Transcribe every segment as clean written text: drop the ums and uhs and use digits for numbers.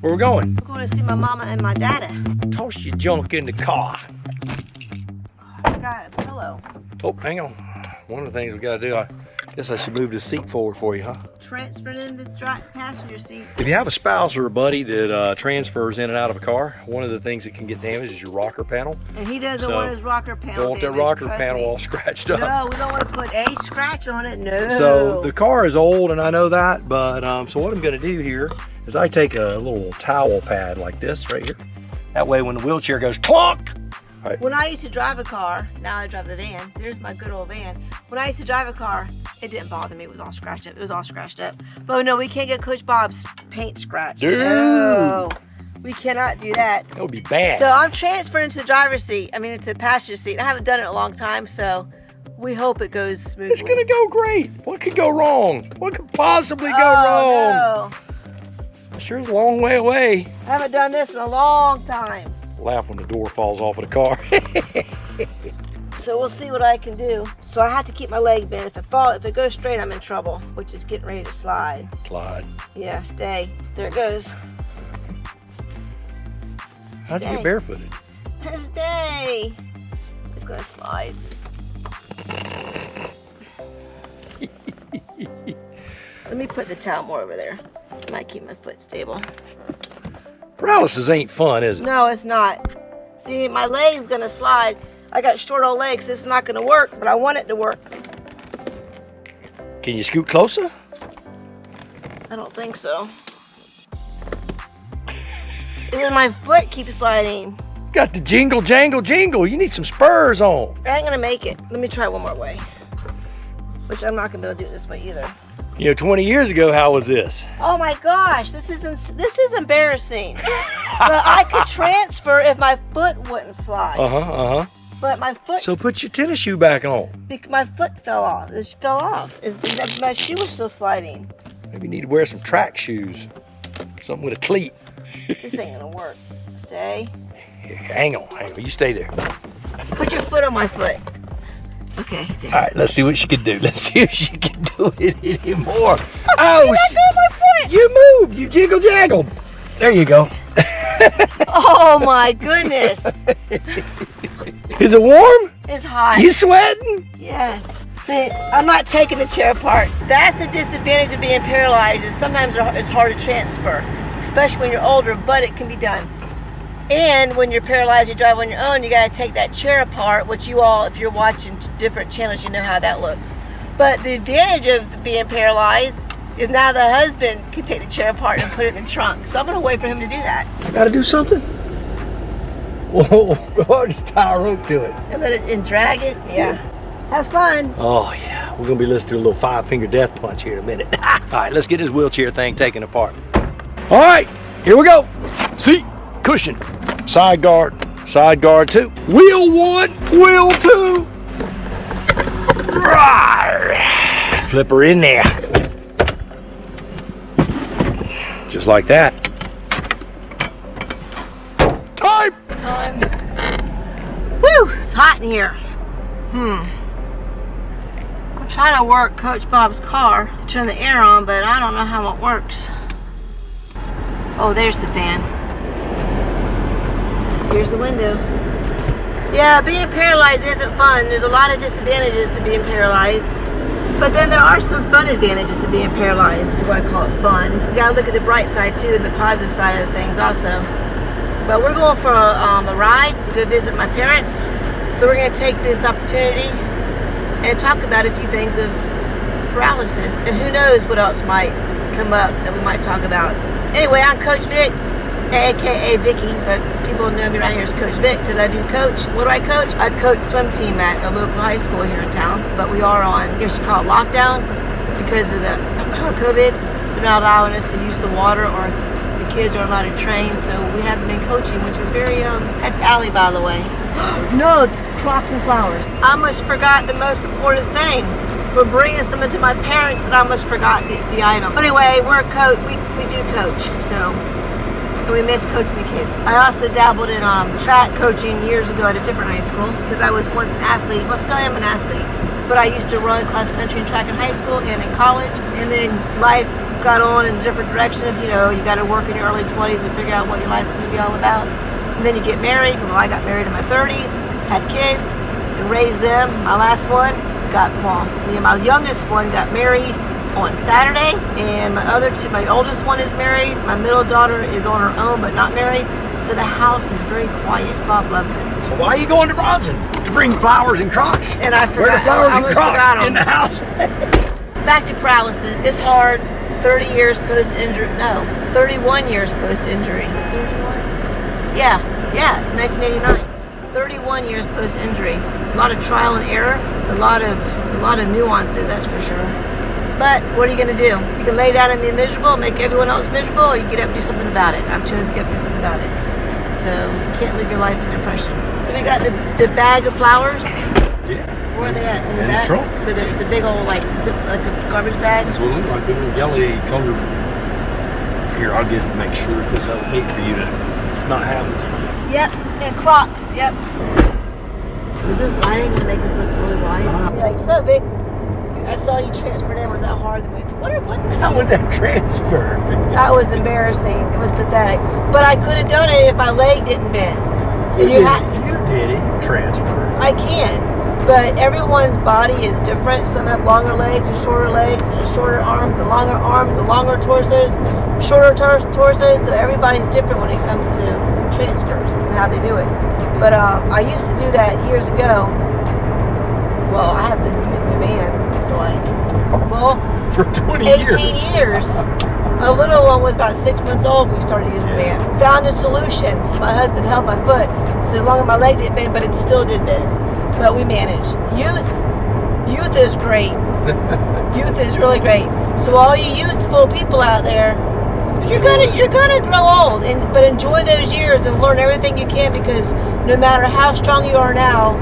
Where we going? We're going to see my mama and my daddy. Toss your junk in the car. I got a pillow. Oh, hang on. One of the things we got to do, I guess I should move the seat forward for you, huh? Transferred in the passenger seat. If you have a spouse or a buddy that transfers in and out of a car, one of the things that can get damaged is your rocker panel. And he doesn't want his rocker panel Don't want that rocker panel all scratched up. No, we don't want to put a scratch on it, no. So the car is old and I know that, but so what I'm gonna do here is I take a little towel pad like this right here. That way when the wheelchair goes clunk. Right. When I used to drive a car, now I drive a van. There's my good old van. When I used to drive a car, it didn't bother me. It was all scratched up. It was all scratched up. But no, we can't get Coach Bob's paint scratched. Dude. No, we cannot do that. That would be bad. So I'm transferring to the driver's seat. I mean, into the passenger seat. I haven't done it in a long time, so we hope it goes smoothly. It's gonna go great. What could go wrong? What could possibly go wrong? No. Sure is a long way away. I haven't done this in a long time. Laugh when the door falls off of the car. So we'll see what I can do. So I have to keep my leg bent. If it goes straight, I'm in trouble, which is getting ready to slide. Slide. Yeah, stay. There it goes. How'd you get barefooted? Stay. It's gonna slide. Let me put the towel more over there. Might keep my foot stable. Paralysis ain't fun, is it? No, it's not. See, my leg's gonna slide. I got short old legs. This is not gonna work, but I want it to work. Can you scoot closer? I don't think so. My foot keeps sliding. Got the jingle, jangle, jingle. You need some spurs on. I ain't gonna make it. Let me try one more way. Which I'm not gonna be able to do it this way either. You know, 20 years ago, how was this? Oh my gosh, this is embarrassing. But I could transfer if my foot wouldn't slide. But my foot. So put your tennis shoe back on. My foot fell off. It fell off. My shoe was still sliding. Maybe you need to wear some track shoes. Something with a cleat. This ain't gonna work. Stay. Hang on. You stay there. Put your foot on my foot. Okay, there. All right, let's see what she can do. Let's see if she can do it anymore. Oh, let go of my foot. You moved. You jiggle jaggled. There you go. Oh my goodness. Is it warm? It's hot. You sweating? Yes. See, I'm not taking the chair apart. That's the disadvantage of being paralyzed, is sometimes it's hard to transfer, especially when you're older, but it can be done. And when you're paralyzed, you drive on your own, you gotta take that chair apart, which you all, if you're watching different channels, you know how that looks. But the advantage of being paralyzed is now the husband can take the chair apart and put it in the trunk. So I'm gonna wait for him to do that. Gotta do something? Whoa, just tie a rope to it. And let it, and drag it, yeah. Have fun. Oh yeah, we're gonna be listening to a little 5-finger death punch here in a minute. All right, let's get this wheelchair thing taken apart. All right, here we go. Seat, cushion, side guard 2. Wheel 1, wheel 2. Flip her in there. Just like that. Time! Woo! It's hot in here. I'm trying to work Coach Bob's car to turn the air on, but I don't know how it works. Oh, there's the fan. Here's the window. Yeah, being paralyzed isn't fun. There's a lot of disadvantages to being paralyzed. But then there are some fun advantages to being paralyzed, if you want to call it fun. You gotta look at the bright side too, and the positive side of things also. But we're going for a ride to go visit my parents. So we're gonna take this opportunity and talk about a few things of paralysis. And who knows what else might come up that we might talk about. Anyway, I'm Coach Vic, AKA Vicky, but people know me around here as Coach Vic because I do coach. What do I coach? I coach swim team at a local high school here in town, but we are on, I guess you call it lockdown because of the COVID. They're not allowing us to use the water, or the kids are allowed to train, so we haven't been coaching, which is very, that's Allie, by the way. No, it's Crocs and flowers. I almost forgot the most important thing. We're bringing something to my parents and I almost forgot the item. But anyway, we're a coach, we do coach, so. And we miss coaching the kids. I also dabbled in track coaching years ago at a different high school because I was once an athlete. Well, still am an athlete. But I used to run cross country and track in high school and in college. And then life got on in a different direction. You know, you got to work in your early 20s and figure out what your life's going to be all about. And then you get married. Well, I got married in my 30s, had kids, and raised them. My last one me and my youngest one got married on Saturday, and my oldest one is married. My middle daughter is on her own but not married. So the house is very quiet. Bob loves it. So why are you going to Bronson? To bring flowers and Crocs. And I forgot. Where are the flowers and Crocs in the house? Back to paralysis. It's hard. 30 years post-injury. No, 31 years post-injury. 31? Yeah, 1989. 31 years post-injury. A lot of trial and error. A lot of nuances, that's for sure. But what are you going to do? You can lay down and be miserable, make everyone else miserable, or you get up and do something about it. I've chosen to get up and do something about it. So you can't live your life in depression. So we got the bag of flowers. Yeah. Where are they at? In the back? Trunk. So there's a big old like a garbage bag. That's what it looks like. Big old yellow colored. Here, I'll get it. Make sure because I would hate for you to not have it. Yep, and Crocs. Yep. Is this lighting gonna make us look really white? Like, so Vic, I saw you transferred in. Was that hard? What? How was that transfer? That was embarrassing. It was pathetic. But I could have done it if my leg didn't bend. You did it. You transferred. I can. But everyone's body is different. Some have longer legs and shorter arms and longer torsos, shorter torsos. So everybody's different when it comes to transfers and how they do it. But I used to do that years ago. Well, I have been using the van for 20 18 years. My little one was about 6 months old when we started using the van. Found a solution. My husband held my foot. So as long as my leg didn't bend, but it still did bend. But we managed. Youth is great. Youth is really great. So all you youthful people out there, you're gonna grow old, but enjoy those years and learn everything you can, because no matter how strong you are now,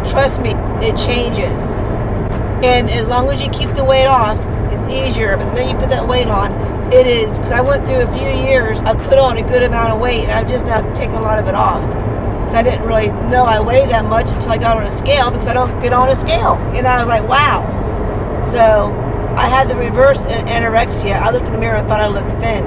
trust me, it changes. And as long as you keep the weight off, it's easier. But the minute you put that weight on, it is. Because I went through a few years, I put on a good amount of weight, and I've just now taken a lot of it off. I didn't really know I weighed that much until I got on a scale, because I don't get on a scale. And I was like, wow. So I had the reverse anorexia. I looked in the mirror and thought I looked thin.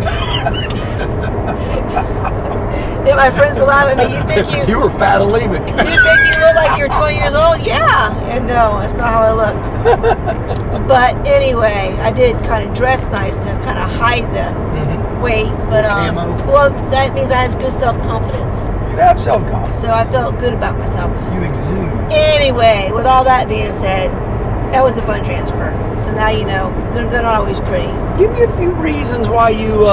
Then my friends were laughing at me. You think you were fatulemic. You think you look like you're 20 years old? Yeah. And no, that's not how I looked. But anyway, I did kind of dress nice to kind of hide the weight. But well, that means I had good self-confidence. You have self-confidence. So I felt good about myself. You exude. Anyway, with all that being said, that was a fun transfer. So now you know, they're not always pretty. Give me a few reasons why you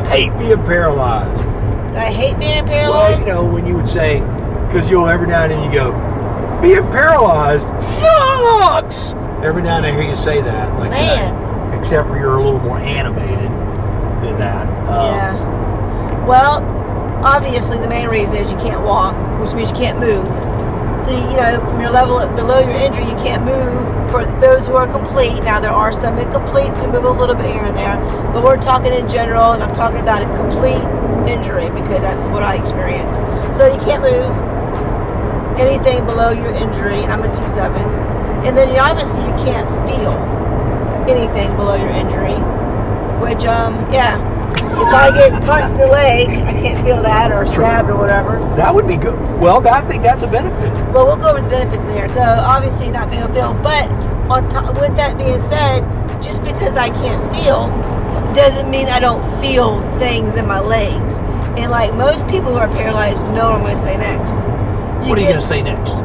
hate being paralyzed. Do I hate being paralyzed? Well, you know, when you would say, because you'll every now and then you go, being paralyzed sucks. Every now and then I hear you say that. Like man. That, except for you're a little more animated than that. Yeah. Well, obviously the main reason is you can't walk, which means you can't move. So, you know, from your level below your injury, you can't move. For those who are complete, now there are some incompletes who move a little bit here and there, but we're talking in general, and I'm talking about a complete injury because that's what I experienced. So you can't move anything below your injury, and I'm a T7. And then obviously you can't feel anything below your injury, which, yeah. If I get punched in the leg, I can't feel that, or stabbed or whatever. That would be good. Well, I think that's a benefit. Well, we'll go over the benefits here. So obviously not being able to feel, but with that being said, just because I can't feel doesn't mean I don't feel things in my legs. And like most people who are paralyzed know what I'm going to say next. What are you going to say next?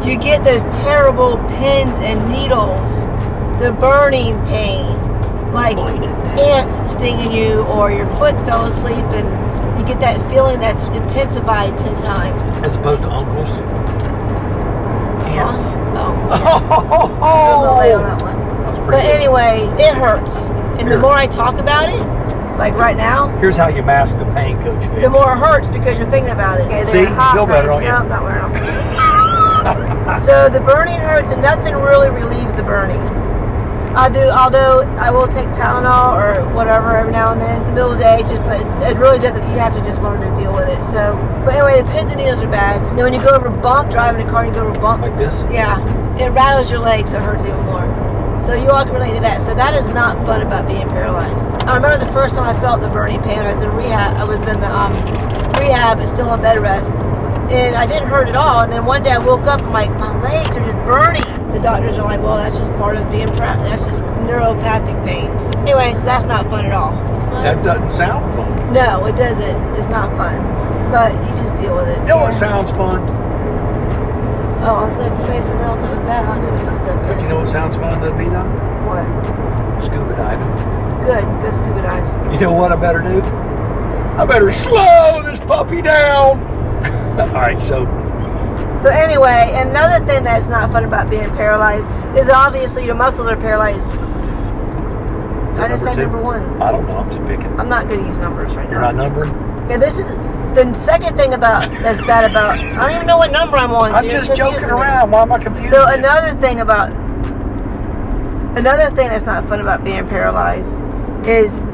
You get those terrible pins and needles, the burning pain. Like ants stinging you, or your foot fell asleep and you get that feeling that's intensified 10 times. As opposed to uncles? Ants. Oh, lay on that one. But anyway, it hurts. And the more I talk about it, like right now. Here's how you mask the pain, Coach Vic. The more it hurts because you're thinking about it. Okay, see, you feel better, don't you? No, I'm not wearing them. So the burning hurts, and nothing really relieves the burning. Although I will take Tylenol or whatever every now and then in the middle of the day, but it really doesn't, you have to just learn to deal with it. So, but anyway, the pins and needles are bad. Then when you go over a bump, driving a car, you go over a bump. Like this? Yeah. It rattles your legs, so it hurts even more. So you all can relate to that. So that is not fun about being paralyzed. I remember the first time I felt the burning pain when I was in rehab. I was in the rehab, but still on bed rest. And I didn't hurt at all. And then one day I woke up and my legs are just burning. The doctors are like, well, that's just part of being paralyzed. That's just neuropathic pains. Anyway, so that's not fun at all. That doesn't sound fun. No, it doesn't. It's not fun. But you just deal with it. You know what sounds fun? Oh, I was going to say something else that was bad. I'll do the fun stuff. But you know what sounds fun to me though? What? Scuba diving. Good. Go scuba dive. You know what I better do? I better slow this puppy down. All right, so anyway, another thing that's not fun about being paralyzed is obviously your muscles are paralyzed. I just said number one. I don't know. I'm just picking. I'm not going to use numbers right now. You're not numbering? Yeah, this is the second thing that's bad about. I don't even know what number I'm on. So I'm just joking around. Why am I confused? So another thing that's not fun about being paralyzed is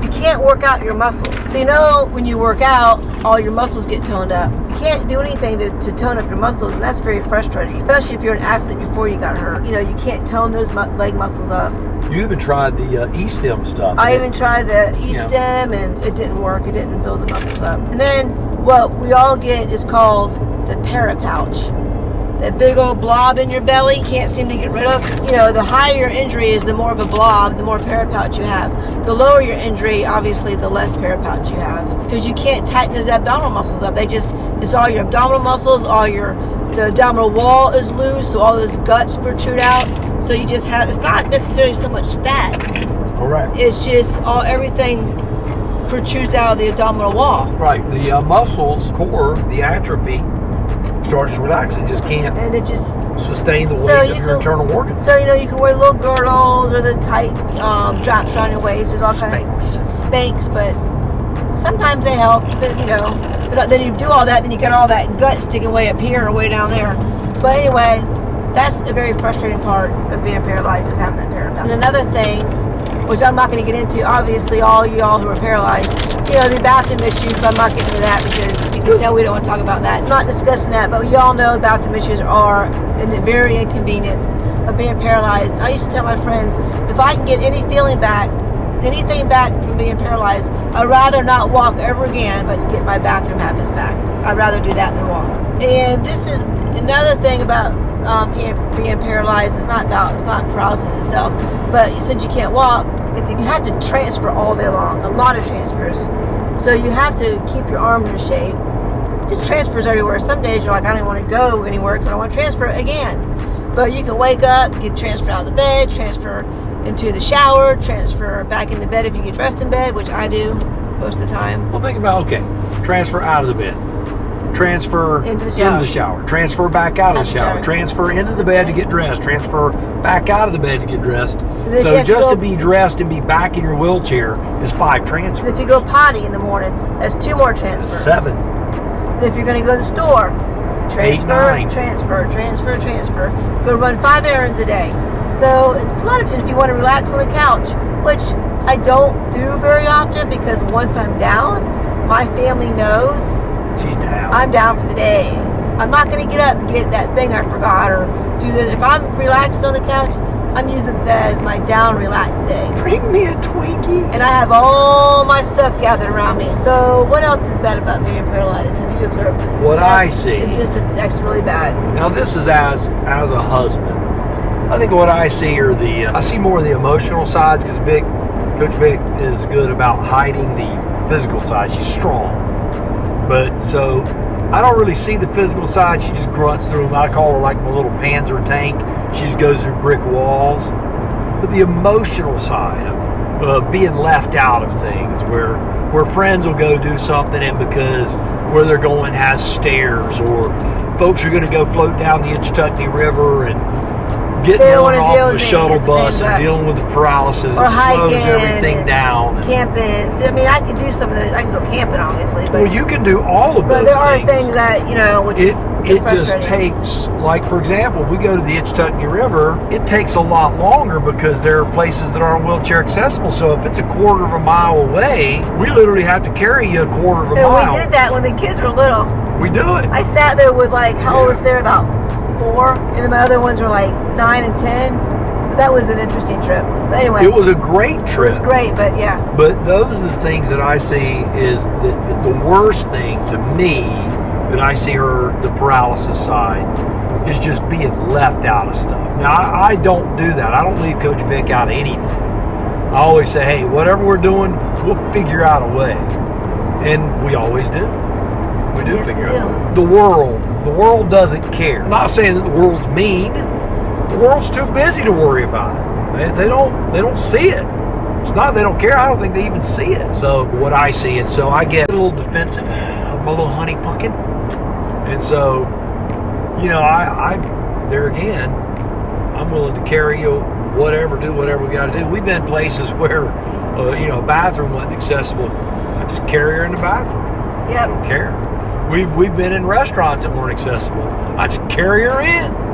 you can't work out your muscles. So you know when you work out, all your muscles get toned up. You can't do anything to tone up your muscles, and that's very frustrating, especially if you're an athlete before you got hurt. You know, you can't tone those leg muscles up. You even tried the E-stem stuff. I even tried the E-stem, and it didn't work. It didn't build the muscles up. And then what we all get is called the parapouch. That big old blob in your belly, can't seem to get rid of. You know, the higher your injury is, the more of a blob, the more parapouch you have. The lower your injury, obviously, the less parapouch you have. Because you can't tighten those abdominal muscles up. It's all your abdominal muscles, the abdominal wall is loose, so all those guts protrude out. So you just have, it's not necessarily so much fat. Correct. It's just everything protrudes out of the abdominal wall. Right. The muscles, core, the atrophy, starts to relax. It just can't. And it just sustain the weight of your internal organs. So, you know, you can wear little girdles or the tight straps around your waist. There's all kinds of Spanx, but sometimes they help. But, you know, then you do all that, then you get all that gut sticking way up here or way down there. But anyway, that's a very frustrating part of being paralyzed, is having that parapouch. And another thing, which I'm not going to get into, obviously all y'all who are paralyzed, you know, the bathroom issues, but I'm not getting into that because you can tell we don't want to talk about that. I'm not discussing that, but y'all know bathroom issues are a very inconvenience of being paralyzed. I used to tell my friends, if I can get anything back from being paralyzed, I'd rather not walk ever again, but get my bathroom habits back. I'd rather do that than walk. And this is another thing about being paralyzed. It's not paralysis itself, but since you can't walk, you have to transfer all day long, a lot of transfers. So you have to keep your arms in shape. Just transfers everywhere. Some days you're like, I don't want to go anywhere because I don't want to transfer again. But you can wake up, get transferred out of the bed, transfer into the shower, transfer back in the bed if you get dressed in bed, which I do most of the time. Well, think about, transfer out of the bed. Transfer into the shower. Transfer back out of the shower. Transfer into the bed to get dressed. Transfer back out of the bed to get dressed. So just to be dressed and be back in your wheelchair is 5 transfers. If you go potty in the morning, that's 2 more transfers. 7. If you're going to go to the store, transfer, 8, 9. transfer. Go run 5 errands a day. So it's a lot of, if you want to relax on the couch, which I don't do very often because once I'm down, my family knows she's down. I'm down for the day. I'm not going to get up and get that thing I forgot or do this. If I'm relaxed on the couch, I'm using that as my down relaxed day. Bring me a Twinkie. And I have all my stuff gathered around me. So what else is bad about being paralyzed? Have you observed? What I see. That's really bad. Now this is as a husband. I think what I see are I see more of the emotional sides because Coach Vic is good about hiding the physical side. She's strong. But so I don't really see the physical side. She just grunts through them. I call her like my little Panzer tank. She just goes through brick walls. But the emotional side of being left out of things, where friends will go do something and because where they're going has stairs, or folks are going to go float down the Itchtuckney River and getting on off the shuttle bus and dealing with the paralysis. It slows everything down. Camping. I mean, I can do some of those. I can go camping, obviously. But, well, you can do all of those things. But there are things that, which it just takes, like, for example, if we go to the Itchtuckney River, it takes a lot longer because there are places that aren't wheelchair accessible. So if it's a quarter of a mile away, we literally have to carry you a quarter of a mile. We did that when the kids were little. We do it. I sat there with, how old was Sarah? About 4, and then my other ones were like 9 and 10. That was an interesting trip. But anyway. It was a great trip. It was great, but yeah. But those are the things that I see is the worst thing to me that I see her, the paralysis side, is just being left out of stuff. Now, I don't do that. I don't leave Coach Vic out of anything. I always say, hey, whatever we're doing, we'll figure out a way. And we always do. We do figure out. The world doesn't care. I'm not saying that the world's mean. The world's too busy to worry about it. They don't see it. It's not they don't care. I don't think they even see it. So what I see, and so I get a little defensive. I'm a little honey pucking. And so, you know, I there again, I'm willing to carry you whatever, do whatever we got to do. We've been places where, you know, a bathroom wasn't accessible. I just carry her in the bathroom. Yep. I don't care. We've been in restaurants that weren't accessible. I just carry her in.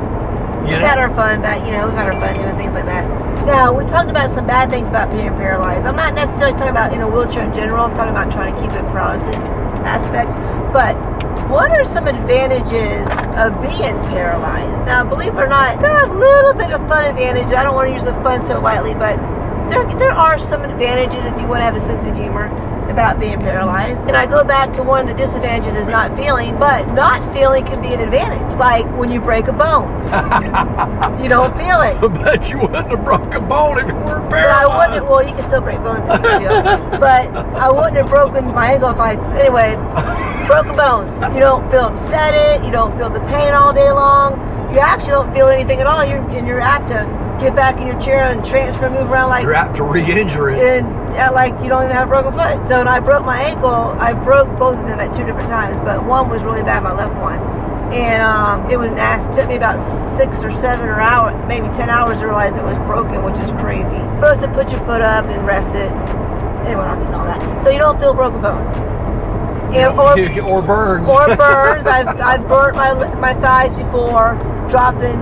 We've had our fun, but you know, we've had our fun doing things like that. Now, we talked about some bad things about being paralyzed. I'm not necessarily talking about in a wheelchair in general. I'm talking about trying to keep it paralysis aspect. But what are some advantages of being paralyzed? Now, believe it or not, there are a little bit of fun advantages. I don't want to use the fun so lightly, but there are some advantages if you want to have a sense of humor about being paralyzed. And I go back to one of the disadvantages is not feeling, but not feeling can be an advantage. Like when you break a bone. You don't feel it. I bet you wouldn't have broke a bone if you weren't paralyzed. But I wouldn't, well, you can still break bones if you feel. But I wouldn't have broken my ankle if anyway, broken bones. You don't feel upset, you don't feel the pain all day long. You actually don't feel anything at all. You're apt to get back in your chair and transfer, move around like you're apt to re-injure it. And like you don't even have a broken foot. So when I broke my ankle, I broke both of them at 2 different times, but one was really bad, my left one. And it was nasty. It took me about 6 or 7 or hours, maybe 10 hours to realize it was broken, which is crazy. You're supposed to put your foot up and rest it. Anyway, I'm not getting all that. So you don't feel broken bones. Or burns. Or burns. I've burnt my thighs before, dropping,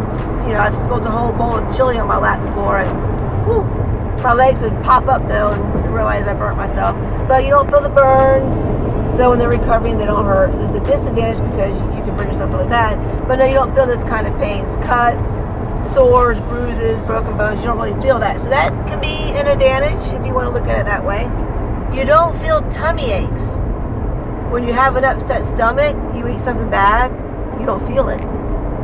you know, I've spilled a whole bowl of chili on my lap before, and whew, my legs would pop up though and realize I burnt myself. But you don't feel the burns, so when they're recovering, they don't hurt. It's a disadvantage because you can burn yourself really bad, but no, you don't feel this kind of pains, cuts, sores, bruises, broken bones. You don't really feel that. So that can be an advantage if you want to look at it that way. You don't feel tummy aches. When you have an upset stomach, you eat something bad, you don't feel it.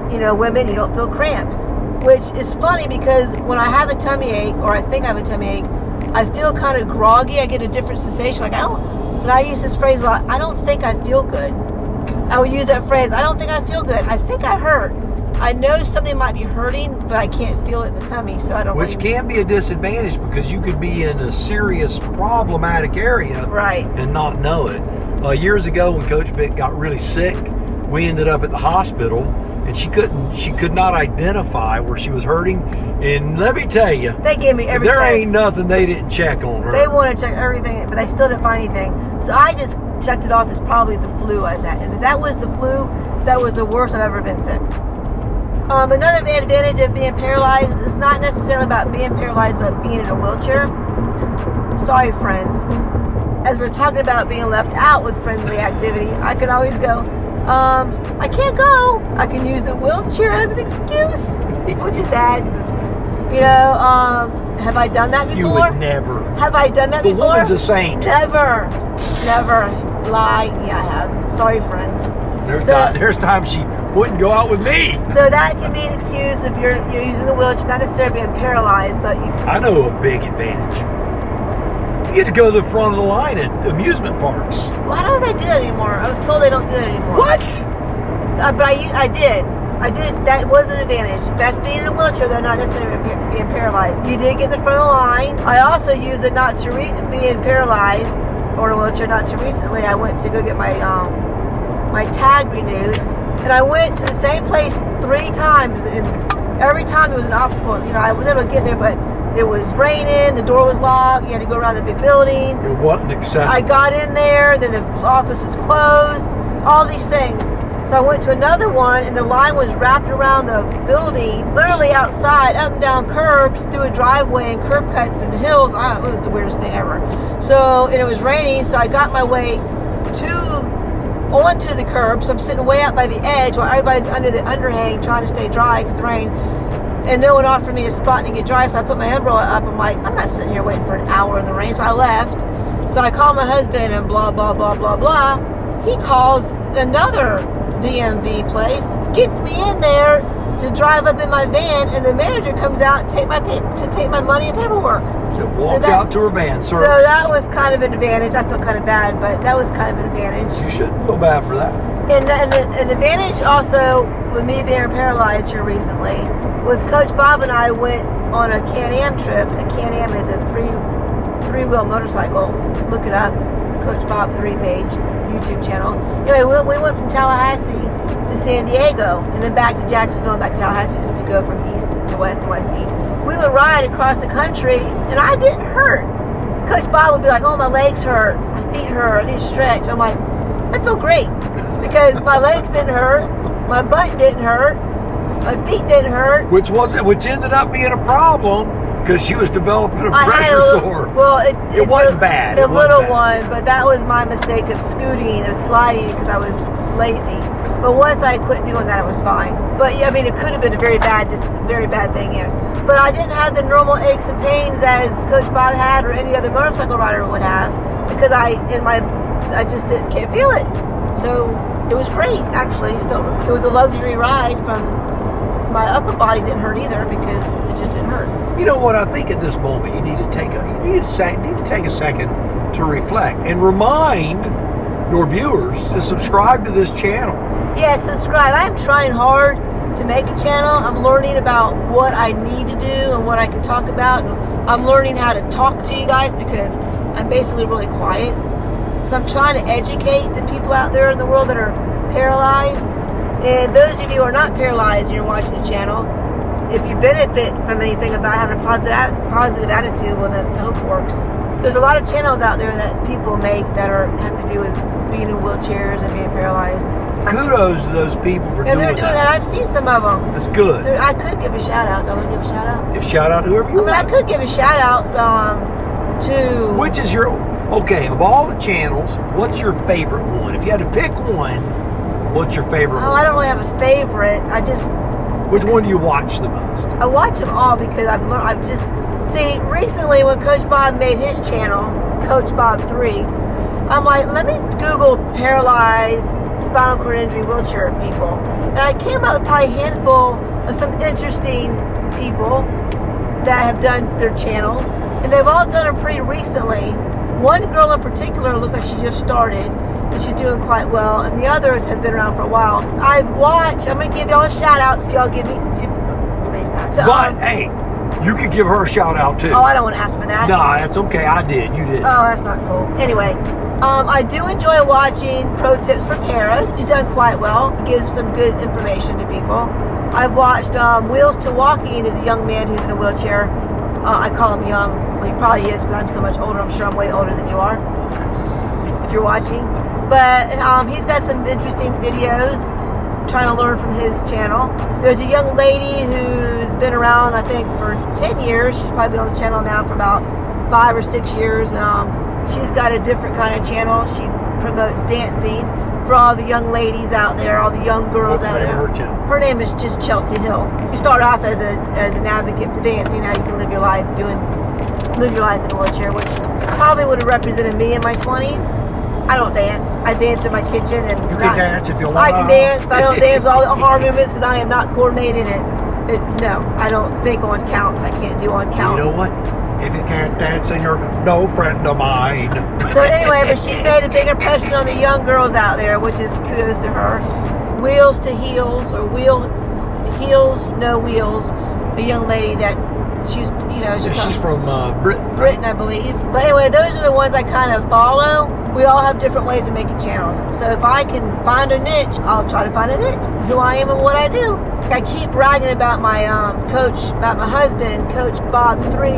You know, women, you don't feel cramps, which is funny because when I have a tummy ache, or I think I have a tummy ache, I feel kind of groggy. I get a different sensation. Like and I use this phrase a lot, I don't think I feel good. I will use that phrase, I don't think I feel good. I think I hurt. I know something might be hurting, but I can't feel it in the tummy, so I don't Which can be a disadvantage because you could be in a serious problematic area and not know it. Years ago when Coach Vic got really sick, we ended up at the hospital and she could not identify where she was hurting. And let me tell you, they gave me every there test. Ain't nothing they didn't check on her. They wanted to check everything, but they still didn't find anything. So I just checked it off as probably the flu I was at. And if that was the flu, that was the worst I've ever been sick. Another advantage of being paralyzed is not necessarily about being paralyzed, but being in a wheelchair. Sorry, friends. As we're talking about being left out with friendly activity, I can always go, I can't go. I can use the wheelchair as an excuse, which is bad. You know, have I done that before? You would never. Have I done that before? The woman's a saint. Never. Lie. Yeah, I have. Sorry, friends. There's times she wouldn't go out with me. So that can be an excuse if you're using the wheelchair, not necessarily being paralyzed, but I know a big advantage. You get to go to the front of the line at amusement parks. Why don't they do that anymore? I was told they don't do that anymore. What? But I did. That was an advantage. That's being in a wheelchair, though, not necessarily being paralyzed. You did get in the front of the line. I also use it not to being paralyzed or in a wheelchair. Not too recently, I went to go get my tag renewed, and I went to the same place 3 times, and every time there was an obstacle. You know, I was able to get there, but it was raining, the door was locked, you had to go around the big building. It wasn't accessible. I got in there, then the office was closed, all these things. So I went to another one, and the line was wrapped around the building, literally outside, up and down curbs, through a driveway and curb cuts and hills. I don't know, it was the weirdest thing ever. So, and it was raining, so I got my way onto the curb, so I'm sitting way out by the edge while everybody's under the underhang trying to stay dry because the rain. and no one offered me a spot to get dry, so I put my umbrella up. I'm like, I'm not sitting here waiting for an hour in the rain, so I left. So I called my husband and blah, blah, blah, blah, blah. He calls another DMV place, gets me in there to drive up in my van, and the manager comes out to take my money and paperwork. She walks out to her van, sir. So that was kind of an advantage. I felt kind of bad, but that was kind of an advantage. You shouldn't feel bad for that. And an advantage also with me being paralyzed here recently was Coach Bob and I went on a Can-Am trip. A Can-Am is a three-wheel motorcycle. Look it up. Coach Bob 3-page YouTube channel. Anyway, we went from Tallahassee to San Diego and then back to Jacksonville and back to Tallahassee to go from east to west and west to east. We would ride across the country and I didn't hurt. Coach Bob would be like, oh, my legs hurt, my feet hurt, I need to stretch. I'm like, I feel great because my legs didn't hurt, my butt didn't hurt, my feet didn't hurt. Which ended up being a problem because she was developing a pressure sore. Well, it wasn't bad. A little one, but that was my mistake of scooting or sliding because I was lazy. But once I quit doing that, it was fine. But yeah, I mean, it could have been a very bad thing, yes. But I didn't have the normal aches and pains as Coach Bob had or any other motorcycle rider would have because I just can't feel it. So it was great, actually. It was a luxury ride. From my upper body didn't hurt either because it just didn't hurt. You know what? I think at this moment you need to take a second to reflect and remind your viewers to subscribe to this channel. Yeah, subscribe. I'm trying hard to make a channel. I'm learning about what I need to do and what I can talk about. I'm learning how to talk to you guys because I'm basically really quiet. So I'm trying to educate the people out there in the world that are paralyzed. And those of you who are not paralyzed and you're watching the channel, if you benefit from anything about having a positive attitude, well, then I hope it works. There's a lot of channels out there that people make that have to do with being in wheelchairs and being paralyzed. Kudos to those people for doing that. And I've seen some of them. That's good. I could give a shout out. Don't I give a shout out? Give a shout out to whoever you want. I could give a shout out to... Which is your... Okay, of all the channels, what's your favorite one? If you had to pick one, what's your favorite one? I don't really have a favorite. Which one do you watch the most? I watch them all because see, recently when Coach Bob made his channel, Coach Bob 3, I'm like, let me Google paralyzed, spinal cord injury, wheelchair people. And I came up with probably a handful of some interesting people that have done their channels. And they've all done them pretty recently. One girl in particular looks like she just started. And she's doing quite well, and the others have been around for a while. I'm going to give y'all a shout out, so y'all give me, raise that. So, but, hey, you could give her a shout out too. Oh, I don't want to ask for that. No, that's okay, I did, you did. Oh, that's not cool. Anyway, I do enjoy watching Pro Tips for Paras. She's done quite well, gives some good information to people. I've watched Wheels to Walking is a young man who's in a wheelchair. I call him young, well he probably is because I'm so much older, I'm sure I'm way older than you are, if you're watching. But he's got some interesting videos. I'm trying to learn from his channel. There's a young lady who's been around, I think, for 10 years. She's probably been on the channel now for about 5 or 6 years. She's got a different kind of channel. She promotes dancing for all the young ladies out there, all the young girls out there. What's the name of her channel? Her name is just Chelsea Hill. You start off as an advocate for dancing, how you can live your life in a wheelchair, which probably would have represented me in my 20s. I don't dance. I dance in my kitchen. And you can dance if you like. I can dance, but I don't dance all the hard movements because I am not coordinated. No, I don't think on count. I can't do on count. You know what? If you can't dance, then you're no friend of mine. So anyway, but she's made a big impression on the young girls out there, which is kudos to her. Wheels to Heels, or Heels, No Wheels. A young lady that she's from Britain. Britain, I believe. But anyway, those are the ones I kind of follow. We all have different ways of making channels. So if I can find a niche, I'll try to find a niche. Who I am and what I do. I keep bragging about my about my husband, Coach Bob 3.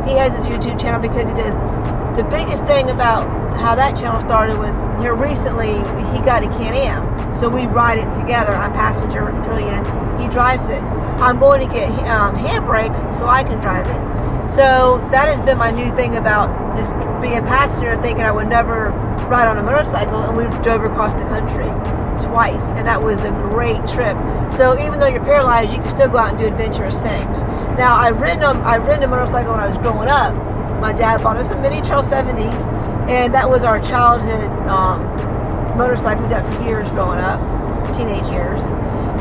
He has his YouTube channel because he does. The biggest thing about how that channel started was here recently he got a Can-Am. So we ride it together. I'm passenger pillion. He drives it. I'm going to get handbrakes so I can drive it. So that has been my new thing about just being a passenger, thinking I would never ride on a motorcycle, and we drove across the country twice, and that was a great trip. So even though you're paralyzed, you can still go out and do adventurous things. Now, I've ridden a motorcycle when I was growing up. My dad bought us a Mini Trail 70, and that was our childhood motorcycle we got for years growing up, teenage years.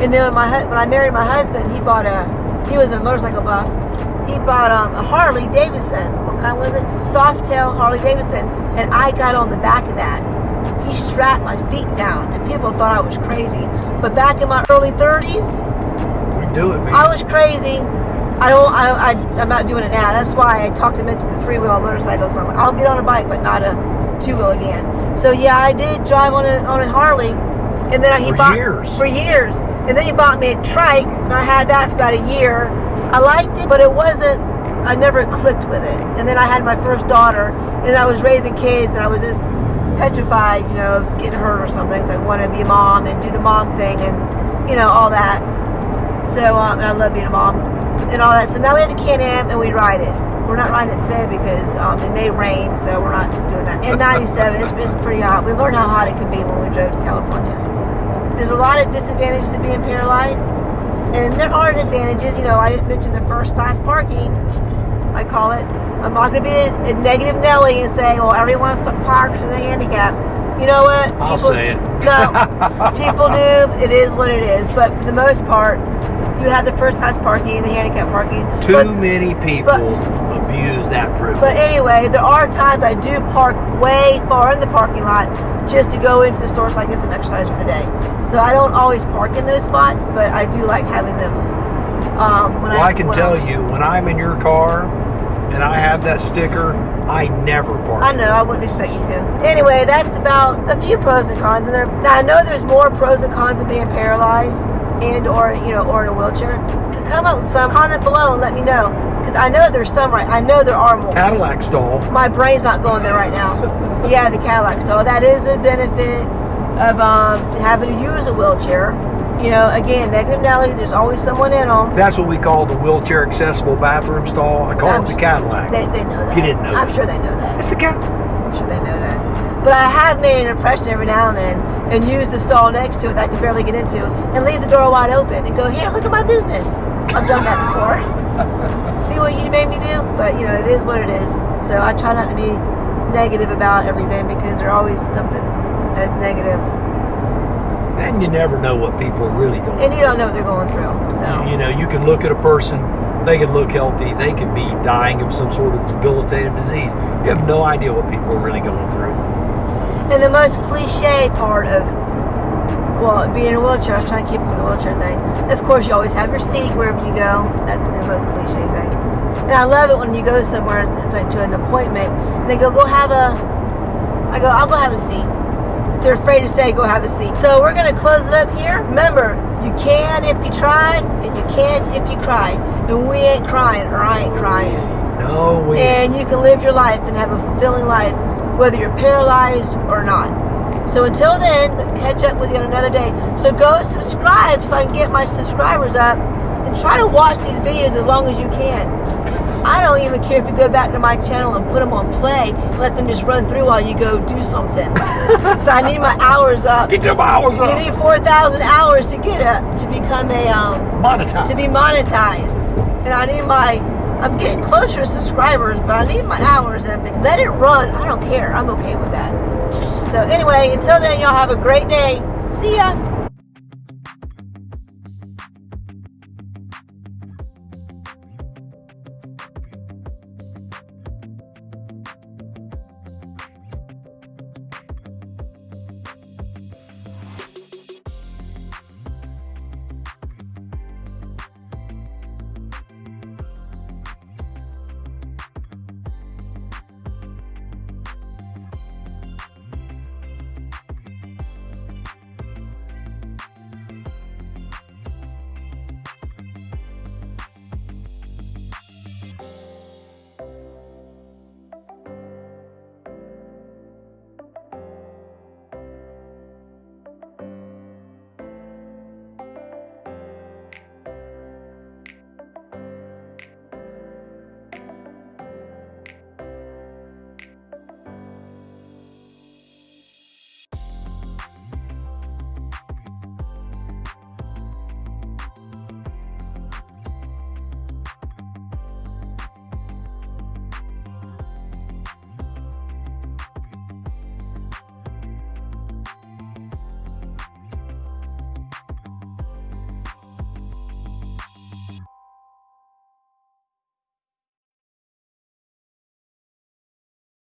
And then when I married my husband, he was a motorcycle buff. He bought a Harley Davidson. What kind was it? Softail Harley Davidson. And I got on the back of that. He strapped my feet down, and people thought I was crazy. But back in my early 30s, We do it, man. I was crazy. I'm not doing it now. That's why I talked him into the 3-wheel motorcycle. So I'll get on a bike, but not a 2-wheel again. So yeah, I did drive on a Harley, and then for years. And then he bought me a trike, and I had that for about a year. I liked it, but I never clicked with it. And then I had my first daughter, and I was raising kids, and I was just petrified, of getting hurt or something. So I wanted to be a mom and do the mom thing, and all that. So and I love being a mom and all that. So now we have the Can-Am, and we ride it. We're not riding it today because it may rain, so we're not doing that. In 97, it's pretty hot. We learned how hot it can be when we drove to California. There's a lot of disadvantages to being paralyzed, and there are advantages. I didn't mention the first class parking, I call it. I'm not going to be a negative Nelly and say, well, everyone parks in the handicap. You know what? I'll say it. No, people do. It is what it is. But for the most part, you have the first class parking and the handicap parking. Too many people abuse that privilege. But anyway, there are times I do park way far in the parking lot just to go into the store so I get some exercise for the day. So I don't always park in those spots, but I do like having them. I can tell you, when I'm in your car and I have that sticker, I never park. I know, I wouldn't expect you to. Anyway, that's about a few pros and cons in there. Now, I know there's more pros and cons of being paralyzed or in a wheelchair. Come up with some, comment below and let me know. Because I know there's some, right? I know there are more. Cadillac stall. My brain's not going there right now. Yeah, the Cadillac stall. That is a benefit of having to use a wheelchair. Again, negative Nelly, there's always someone in them. That's what we call the wheelchair accessible bathroom stall. I call it the Cadillac. They know that. You didn't know that. I'm sure they know that. It's the Cadillac. I'm sure they know that. But I have made an impression every now and then and use the stall next to it that I can barely get into and leave the door wide open and go, here, look at my business. I've done that before. See what you made me do? But, it is what it is. So I try not to be negative about everything because there's always something that's negative. And you never know what people are really going through. And you don't know what they're going through. So you can look at a person, they can look healthy, they could be dying of some sort of debilitating disease. You have no idea what people are really going through. And the most cliche part of being in a wheelchair, I was trying to keep it from the wheelchair thing. Of course, you always have your seat wherever you go. That's the most cliche thing. And I love it when you go somewhere like to an appointment and they go have a. I go, I'll go have a seat. They're afraid to say go have a seat. So we're gonna close it up here. Remember, you can if you try, and you can't if you cry. And we ain't crying, or I ain't crying. No, we ain't. And you can live your life and have a fulfilling life, whether you're paralyzed or not. So until then, catch up with you on another day. So go subscribe so I can get my subscribers up and try to watch these videos as long as you can. I don't even care if you go back to my channel and put them on play and let them just run through while you go do something. So I need my hours up. Get them hours up. You need 4,000 hours to get up to become monetized. To be monetized. And I'm getting closer to subscribers, but I need my hours up. Let it run. I don't care. I'm okay with that. So anyway, until then, y'all have a great day. See ya.